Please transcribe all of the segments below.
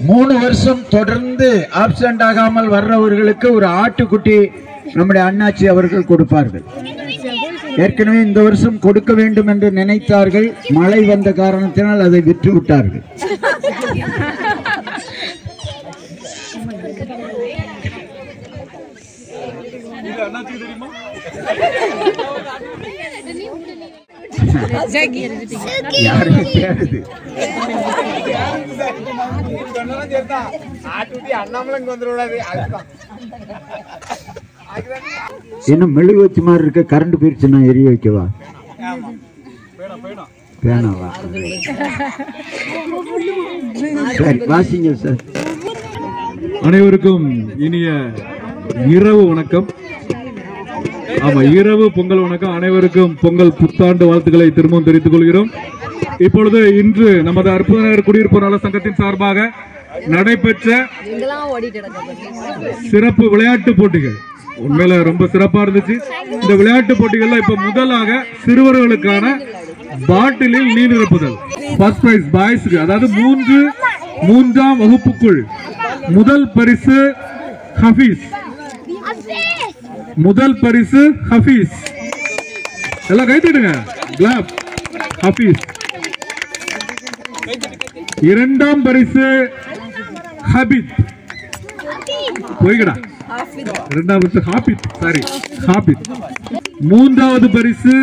மூணு வருஷம் தொடர்ந்து ஆப்சென்ட் ஆகாமல் வர்றவர்களுக்கு ஒரு ஆட்டுக்குட்டி நம்முடைய அண்ணாச்சி அவர்கள் கொடுப்பார்கள். ஏற்கனவே இந்த வருஷம் கொடுக்க வேண்டும் என்று நினைத்தார்கள். மழை வந்த காரணத்தினால் அதை விற்று விட்டார்கள். யாருமே தேடுது. இன்னும் மெழுகு வச்சு மாதிரி இருக்க. கரண்ட் போயிடுச்சுன்னா எரிய வைக்கவா? வேணாவா? சரி வாசிங்க சார். அனைவருக்கும் இனிய இரவு வணக்கம். ஆமா, இரவு பொங்கல் வணக்கம். அனைவருக்கும் பொங்கல் புத்தாண்டு வாழ்த்துக்களை திரும்பவும் தெரிவித்துக் கொள்கிறோம். இப்பொழுது இன்று நமது அற்புதநகர் குடியிருப்பு நல சங்கத்தின் சார்பாக நடைபெற்ற சிறப்பு விளையாட்டு போட்டிகள் உண்மையில ரொம்ப சிறப்பா இருந்துச்சு. இந்த விளையாட்டு போட்டிகள்ல இப்ப முதலாக சிறுவர்களுக்கான பாட்டிலில் நீர் நிரப்புதல் ஃபர்ஸ்ட் பிரைஸ் பாய்ஸ்க்கு, அதாவது மூன்றாம் வகுப்புக்குள் முதல் பரிசு ஹபீஸ். முதல் பரிசு ஹபீஸ். எல்லாம் கைத்தட்டுங்க. கிளாப். ஹபீஸ். இரண்டாம் பரிசு ஹபீத். போய்கடா. இரண்டாம் பரிசு ஹாபித். சாரி, ஹாபித். மூன்றாவது பரிசு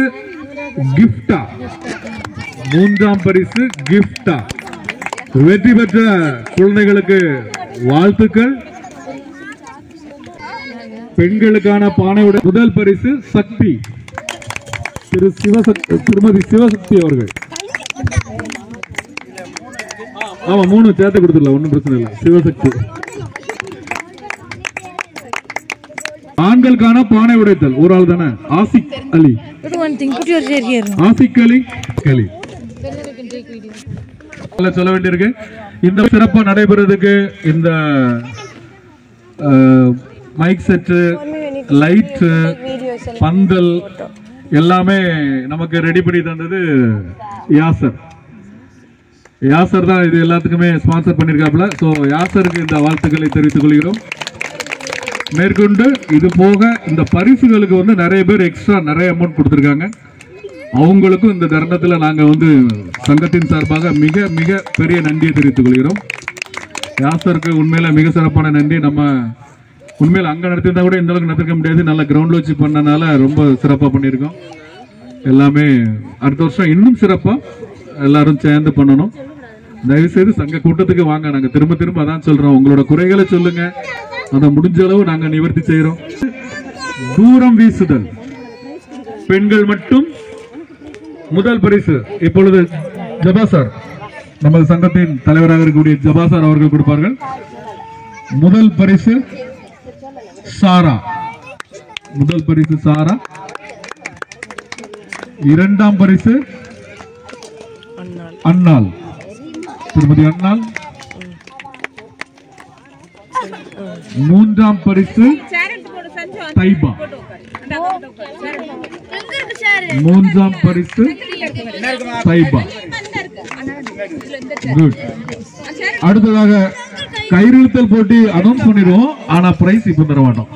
கிஃப்டா. மூன்றாம் பரிசு கிஃப்டா. வெற்றி பெற்ற குழந்தைகளுக்கு வாழ்த்துக்கள். பெண்களுக்கான பானையுடைய முதல் பரிசு சக்தி, திருமதி சிவசக்தி அவர்கள். ஆமா, 3 சேர்த்து கொடுத்துடலாம், ஒன்னும் பிரச்சனை இல்லை. சிவசக்தி. ஆண்களுக்கான பானை உடைத்தல் ஒரு ஆள் தானே, ஆசிக் அலி. ஆசிக் அலி அலி சொல்ல வேண்டியிருக்கு. இந்த சிறப்பா நடைபெறதுக்கு இந்த மைக் செட்டு, லைட், பந்தல் எல்லாமே நமக்கு ரெடி பண்ணி தந்தது யாசர். யாசர் தான் இது எல்லாத்துக்குமே ஸ்பான்சர் பண்ணிருக்காப்ல. சோ யாசருக்கு இந்த வாழ்த்துக்களை தெரிவித்துக் கொள்கிறோம். மேற்கொண்டு இது போக இந்த பரிசுகளுக்கு வந்து நிறைய பேர் எக்ஸ்ட்ரா நிறைய அமௌண்ட் கொடுத்திருக்காங்க. அவங்களுக்கும் இந்த தருணத்தில் நாங்க வந்து சங்கத்தின் சார்பாக மிக மிக பெரிய நன்றியை தெரிவித்துக் கொள்கிறோம். யாசருக்கு உண்மையில மிக சிறப்பான நன்றி. நம்ம உண்மையில அங்க நடத்திருந்தா கூட இந்த அளவுக்கு நடத்திருக்க முடியாது. நல்ல கிரவுண்ட்ல வச்சு பண்ணனால ரொம்ப சிறப்பா பண்ணியிருக்கோம். எல்லாமே அடுத்த வருஷம் இன்னும் சிறப்பா எல்லாரும் சேர்ந்து பண்ணணும். தயவு செய்து சங்க கூட்டத்துக்கு வாங்க. நாங்க திரும்ப திரும்ப அதான் சொல்றோம். உங்களோட குறைகளை சொல்லுங்க, அதை முடிஞ்ச அளவு நாங்க நிவர்த்தி செய்யறோம். தூரம் வீசுதல் பெண்கள் மட்டும் முதல் பரிசு இப்பொழுது ஜபா சார், நமது சங்கத்தின் தலைவராக இருக்கக்கூடிய ஜபா சார் அவர்கள் கொடுப்பார்கள். முதல் பரிசு சாரா. முதல் பரிசு சாரா. இரண்டாம் பரிசு அன்னாள், திருமதி அன்னாள். மூன்றாம் பரிசு தைபா. மூன்றாம் பரிசு தைபா. குட். அடுத்ததாக கயிறுத்தல் போட்டி அனௌன்ஸ் பண்ணிடுவோம். ஆனா பிரைஸ் இப்ப தர மாட்டோம்.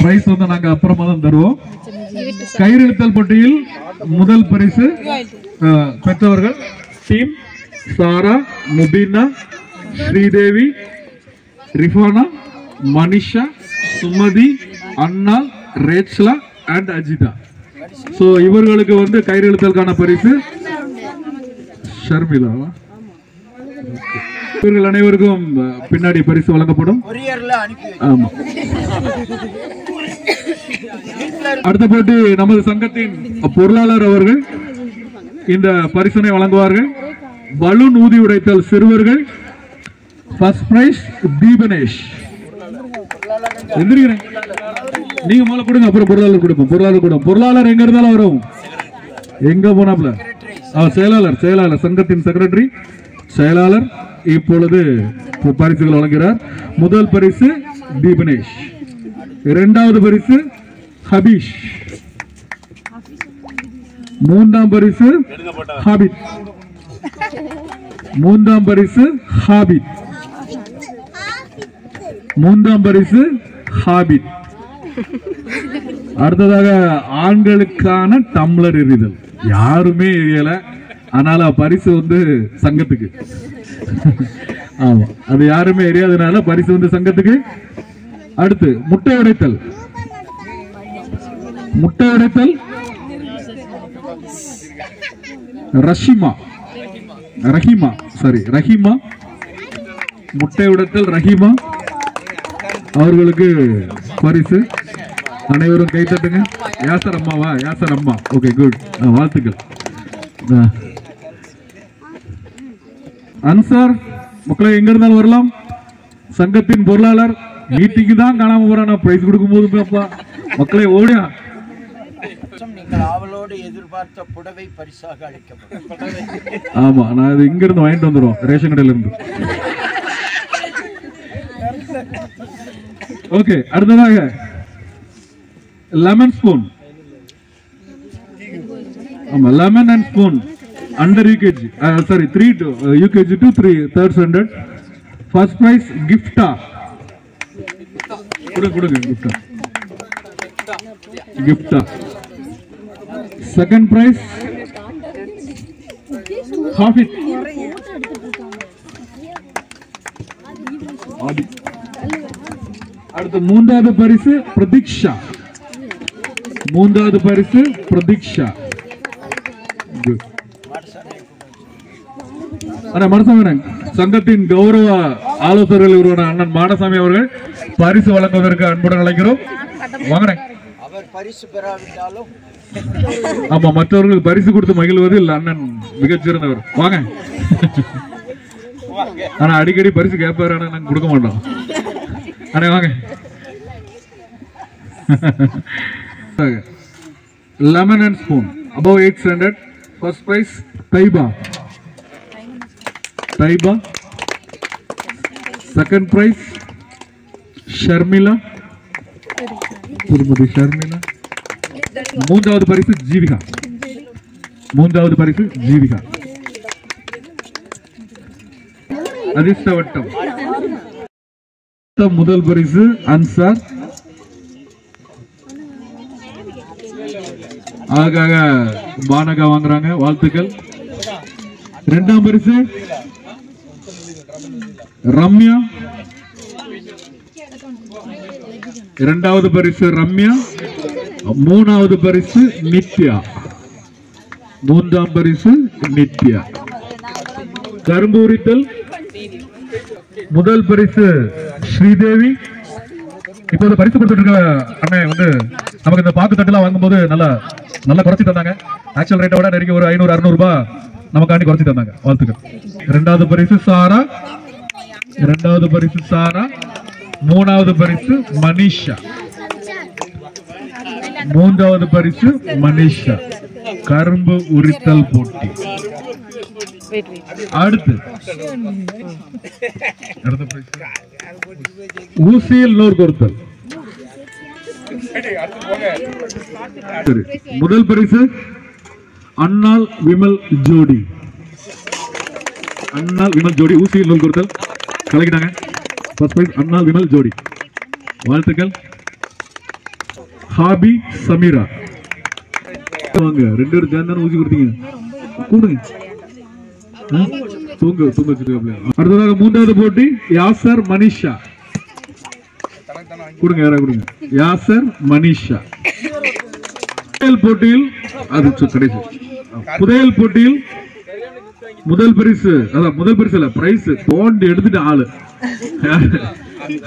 பிரைஸ் வந்து நாங்க அப்புறமா தான் தருவோம். கயிறுத்தல் போட்டியில் முதல் பரிசு பெற்றவர்கள் team Sara, Mubeena, Sridevi, Rifana, Manisha, Sumathi, Anna, Rechla and Ajitha. So இவர்களுக்கு வந்து கயிறு இழுத்தலுக்கான பரிசு ஷர்மிளாவா. இவர்கள் அனைவருக்கும் பின்னாடி பரிசு வழங்கப்படும். ஆமா. அடுத்த போட்டி நமது சங்கத்தின் பொருளாளர் அவர்கள் இந்த பரிசனை வழங்குவார்கள். பலூன் ஊதி உடைத்தல் சிறுவர்கள் ஃபர்ஸ்ட் பிரைஸ் தீபனேஷ். எந்திரிக்கிறேன், நீங்க மேல கொடுங்க, அப்புறம் பொருளாளர் கொடுப்போம். பொருளாளர் எங்க இருந்தாலும் வரும். எங்க போனாப்ல செயலாளர் செயலாளர் சங்கத்தின் செக்ரட்டரி செயலாளர் இப்பொழுது பரிசுகள் வழங்குகிறார். முதல் பரிசு தீபனேஷ், இரண்டாவது பரிசு ஹபீஷ், மூன்றாம் பரிசு ஹாபித், மூன்றாம் பரிசு ஹாபித், மூன்றாம் பரிசு ஹாபித். அடுத்ததாக ஆண்களுக்கான டம்ளர் எறிதல் யாருமே எரியல, அதனால பரிசு வந்து சங்கத்துக்கு. ஆமா, அது யாருமே எரியாதனால பரிசு வந்து சங்கத்துக்கு. அடுத்து முட்டை உடைத்தல், முட்டை உடைத்தல் ரஹீமா, முட்டை உடைத்தல் ரஹீமா அவர்களுக்கு பரிசு. அனைவரும் கை தட்டுங்க. யாசர் அம்மாவா? யாசர் அம்மா, ஓகே குட், வாழ்த்துக்கள். அன்சார் மக்களை எங்க இருந்தாலும் வரலாம். சங்கத்தின் பொருளாளர் மீட்டிங்கு தான் காணாம போறான், பிரைஸ் கொடுக்கும் போது மக்களை ஓடியா. அவளோடு எதிர்பார்த்த புடவை பரிசாக அளிக்கப்படும். ஆமா, நான் இது இங்க இருந்து வாங்கிட்டு வந்துடுவோம், ரேஷன் கடையில இருந்து. ஓகே, அடுத்ததாக லெமன் ஸ்பூன். ஆமா, lemon and spoon under UKG, sorry 3 to UKG to 3 3rd standard. First prize கிஃப்டா, கொடுங்க கிஃப்டா. Second prize ஹாஃபித். அடுத்து மூன்றாவது பரிசு பிரதீக்ஷா, மூன்றாவது பரிசு பிரதீக்ஷா. மனசாமி சங்கத்தின் கௌரவ ஆலோசகர்கள் ஒருவரான அண்ணன் மாடசாமி அவர்கள் பரிசு வழங்குவதற்கு அன்புடன் அழைக்கிறோம். வாங்க. அவர் பரிசு பெறாவிட்டாலும் ஆமா, மற்றவர்களுக்கு பரிசு கொடுத்து மகிழ்வதில் அண்ணன் மிகச்சிறந்தவர். வாங்க. ஆனா அடிக்கடி பரிசு கேட்பாரு, ஆனா நாங்க கொடுக்க மாட்டோம். அண்ணே வாங்க. Lemon and spoon above 8th standard. First prize Taiba. Second prize Sharmila, திருமதி ஷர்மிளா. மூன்றாவது பரிசு ஜீவிகா, அதிர்ஷ்டவட்டம். முதல் பரிசு அன்சார், ஆகாக பானகா வாங்குறாங்க, வாழ்த்துக்கள். இரண்டாம் பரிசு ரம்யா, இரண்டாவது பரிசு ரம்யா. மூணாவது பரிசு நித்யா, மூன்றாம் பரிசு நித்யா. கரும்பு உரித்தல் முதல் பரிசு ஸ்ரீதேவி. இப்போது பரிசு கொடுத்துட்டு இருக்க அண்ணன் வந்து நமக்கு இந்த பாக்கு தட்டுலாம் வாங்கும்போது நல்லா குறைச்சி தந்தாங்க. ஆக்சுவல் ரேட்டை விட நெருங்கி ஒரு 500-600 ரூபாய் நமக்காண்டி குறைச்சி தந்தாங்க, வாழ்த்துக்கள். இரண்டாவது பரிசு சாரா, இரண்டாவது பரிசு சாரா. மூணாவது பரிசு மனிஷா, மூன்றாவது பரிசு மனிஷா. கரும்பு உரித்தல் போட்டி. அடுத்து ஊசியில் நூறு கொடுத்தல். முதல் பரிசு அண்ணால் விமல் ஜோடி, ஊசியில் நூல் கொடுத்தல் கலக்கிட்டாங்க. ஃபர்ஸ்ட் பிரைஸ் அண்ணால் விமல் ஜோடி, வாழ்த்துக்கள். ஹாபி சமீரா, வாங்க, 2 பேரும் சேர்ந்தானே ஊசி கொடுத்தீங்க, கூடுங்க. அடுத்ததாக மூன்றாவது போட்டி யாசர் மனிஷா, கொடுங்க, யாரா கொடுங்க. யாசர் மனிஷா. போட்டியில் அது கடைசி புதையல் போட்டியில் முதல் பரிசு, அதான் முதல் பரிசு இல்ல, பிரைஸ் தோண்டி எடுத்துட்டு ஆளு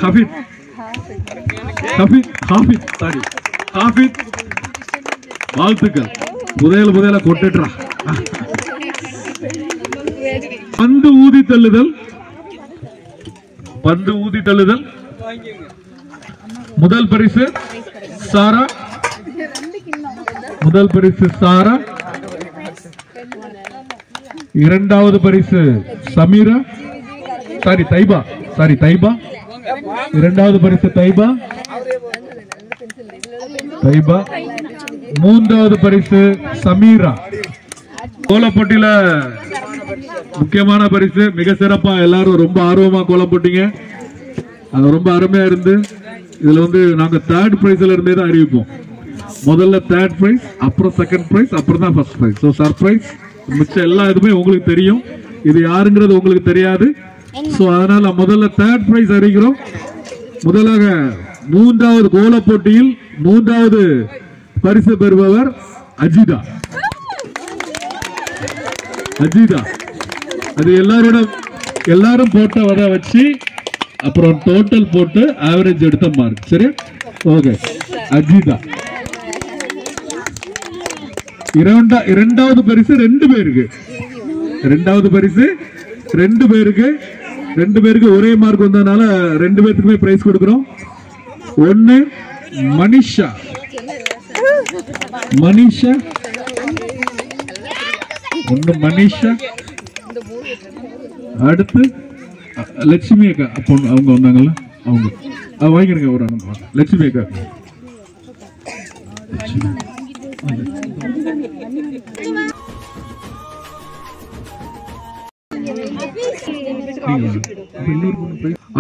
ஹாஃபித், வாழ்த்துக்கள். புதையல கொட்டுறா. பந்து ஊதி தள்ளுதல், முதல் பரிசு சாரா, இரண்டாவது பரிசு சமீரா, தைபா, சாரி தைபா. இரண்டாவது பரிசு தைபா. மூன்றாவது பரிசு சமீரா. கோலம் போட்டியில முக்கியமான பரிசு. மிக சிறப்பா எல்லாரும் ரொம்ப ஆர்வமா கோலம் போட்டீங்க. அது ரொம்ப அருமையா இருந்து. இதுல நாங்க தேர்ட் பிரைஸ்ல இருந்தே தான் அறிவிப்போம். முதல்ல தேர்ட் பிரைஸ், அப்புறம் செகண்ட் பிரைஸ், அப்புறம் தான் ஃபர்ஸ்ட் பிரைஸ். So surprise. மிச்சம் எல்லா இதுமே உங்களுக்கு தெரியும், இது யாருங்கிறது உங்களுக்கு தெரியாது. ஸோ அதனால முதல்ல தேர்ட் பிரைஸ் அறிவிக்கிறோம். முதலாக மூன்றாவது கோல போட்டியில் மூன்றாவது பரிசு பெறுபவர் அஜிதா. அது எல்லாரும் போட்ட வர வச்சு அப்புறம் டோட்டல் போட்டு ஆவரேஜ் எடுத்த மார்க். சரி, ஓகே. அஜிதா. இரண்டாவது பரிசு ரெண்டு பேருக்கு. ரெண்டு பேருக்கு ஒரே மார்க் வந்ததுனால ரெண்டு பேருக்குமே பிரைஸ் கொடுக்கிறோம். ஒன்னு மனிஷா. அடுத்து லட்சுமி அக்கா. அவங்க வந்தாங்கல்ல, அவங்க வாங்கிருங்க ஒரு லட்சுமி அக்கா.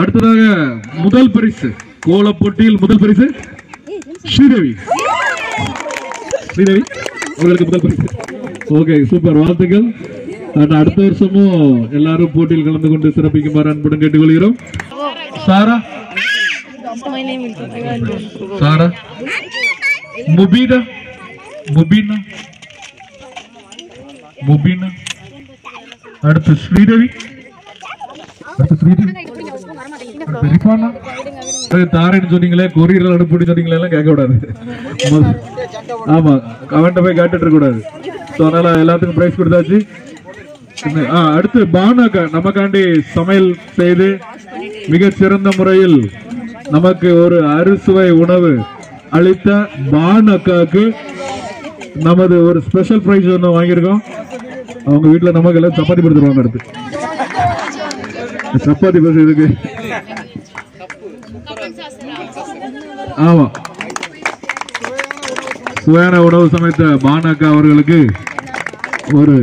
அடுத்ததாக முதல் பரிசு கோல போட்டியில் முதல் பரிசு ஸ்ரீதேவி. உங்களுக்கு முதல் பரிசு. ஓகே, சூப்பர், வாழ்த்துக்கள். அடுத்த வருஷமும் எல்லாரும் போட்டியில் கலந்து கொண்டு சிறப்பிக்குமாறு அன்புடன் கேட்டுக்கொள்கிறோம். சாரா. முபீனா. அடுத்து ஸ்ரீதேவி. தாரேன்னு சொன்னீங்களே, கொரியர் அனுப்பி சொன்னீங்களே, எல்லாம் கேட்க கூடாது. ஆமா, கமெண்ட் போய் கேட்டுட்டு இருக்க கூடாது. அதனால எல்லாத்துக்கும் பிரைஸ் கொடுத்தாச்சு. அடுத்து பானாக்கா நமக்காண்டி சமையல் செய்து மிக சிறந்த முறையில் நமக்கு ஒரு அறுசுவை உணவு அளித்த பானாக்காவுக்கு நமது ஒரு ஸ்பெஷல் பிரைஸ் ஒன்று வாங்கியிருக்கோம். அவங்க வீட்டுல நமக்கு எல்லாம் சப்பாத்தி கொடுத்துருவாங்க. அடுத்து சப்பாத்தி பஸ் இதுக்கு. ஆமா, சுவையான உணவு சமைத்த பானாக்கா அவர்களுக்கு ஒரு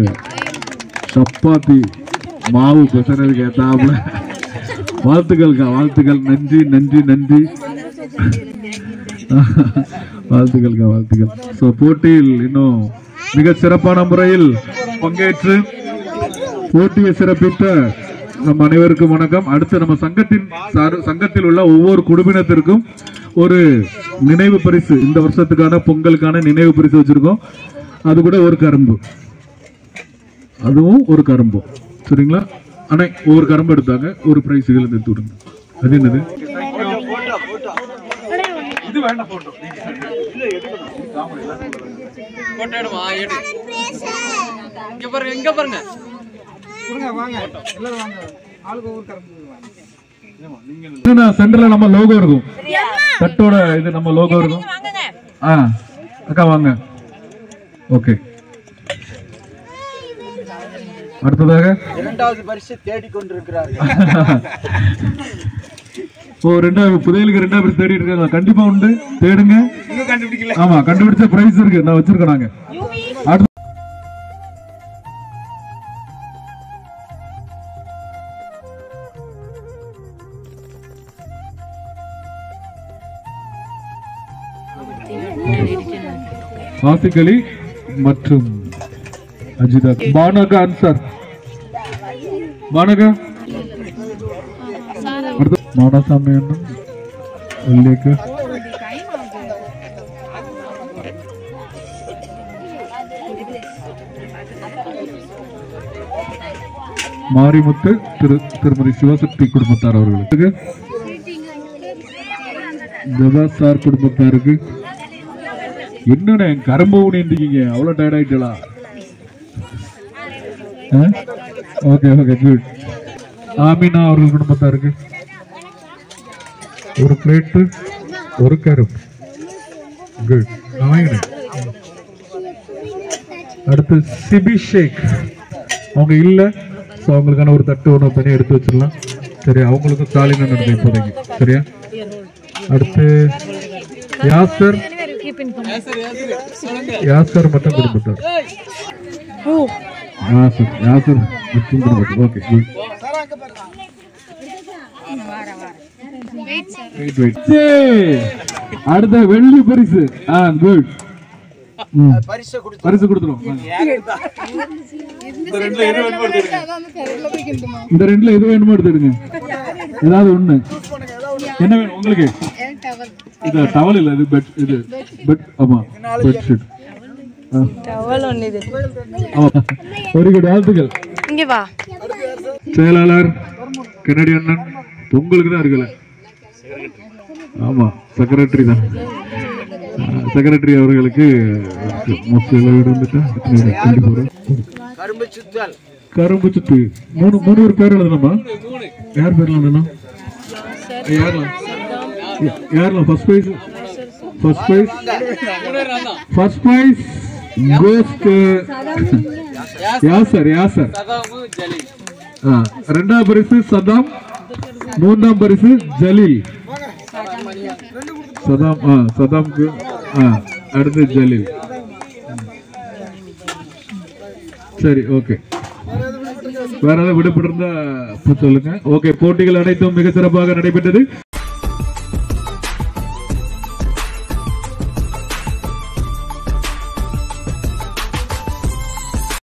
சப்பாத்தி மாவு பெசனதுக்கு ஏத்தாப்புல வாழ்த்துக்கள்க்கா, வாழ்த்துக்கள். நன்றி. வாழ்த்துக்கள். ஸோ போட்டியில் இன்னும் மிக சிறப்பான முறையில் பங்கேற்று போட்டியை சிறப்பித்த நம் அனைவருக்கும் வணக்கம். அடுத்து நம்ம சங்கத்தில் உள்ள ஒவ்வொரு குடும்பினத்திற்கும் ஒரு நினைவு பரிசு, இந்த வருஷத்துக்கான பொங்கலுக்கான நினைவு பரிசு வச்சிருக்கோம். அது கூட ஒரு கரும்பு, அதுவும் ஒரு கரும்பு. சரிங்களா? அண்ணா ஒவ்வொரு கரும்பு எடுத்தாங்க, ஒரு பிரைஸ் இதுல எடுத்து விடுங்க. அது என்னது? சென்டர்ல நம்ம லோகோ இருக்கும், தட்டோட இது நம்ம லோகோ இருக்கும். அக்கா வாங்க. ஓகே, அடுத்ததாக இரண்டாவது பரிசு தேடிக்கொண்டிருக்கிறார்கள். புதையலுக்கு ரெண்டாவது பரிசு தேடி இருக்காங்க. கண்டிப்பா உண்டு, தேடுங்க. ஆமா, கண்டுபிடிச்ச பிரைஸ் இருக்கு, நான் வச்சிருக்கோம் நாங்க. ஆசிக் அலி மற்றும் அஜிதா. பானகா அன்சார். பானகா மானசாமி அண்ணன் உள்ளேக்கு. மாரிமுத்து திருமதி சிவசக்தி குடும்பத்தார் அவர்களுக்கு. ஜபா சார் குடும்பத்தாருக்கு. என்னண்ணே கரும்பு நீந்திக்கீங்க, அவ்வளவு டயர்ட் ஆயிட்டா? Okay okay, good. ஆமினா அவர்கள் குடும்பத்தாருக்கு ஒரு பிளேட்டு, ஒரு கரும்பு. குட். அடுத்து சிபி ஷேக், அவங்க இல்ல, ஸோ அவங்களுக்கான ஒரு தட்டு ஒன்று தனியாக எடுத்து வச்சிடலாம். சரி, அவங்களுக்கும் ஸ்டாலின் நடந்தது இப்போதைக்கு. சரியா? அடுத்து யாசர் மட்டும் கொடுத்துட்டார். யாசர் மட்டும் கொடுத்துட்டார். Okay, good. அடுத்த வெள்ளி பரிசு. குட். பரிசு கொடுத்துரும். இந்த ரெண்டுல எது வேணுமோ எடுத்துடுங்க. ஏதாவது ஒண்ணு. என்ன வேணும் உங்களுக்கு? இது டவல் இல்ல, இது பெட். இது பெட். ஆமா, பெட்ஷீட். வெரி குட், வாழ்த்துக்கள். செயலாளர் கென்னடி அண்ணன் உங்களுக்கு தான் இருக்குல்ல? ஆமா, செக்ரட்டரி தான். செக்ரட்டரி அவர்களுக்கு கரும்பு சுத்து 3 பேர் எழுதணுமா? யார் பேர்ல எழுதணும்? யாரெல்லாம்? First prize goes to Yasar. இரண்டாவது பரிசு சதாம், மூன்றாம் பரிசு ஜலீல். சதாம்க்கு அடுத்து ஜலீல். சரி, ஓகே. வேற ஏதாவது விடுபட்டு இருந்தா சொல்லுங்க. ஓகே, போட்டிகள் அனைத்தும் மிக சிறப்பாக நடைபெற்றது.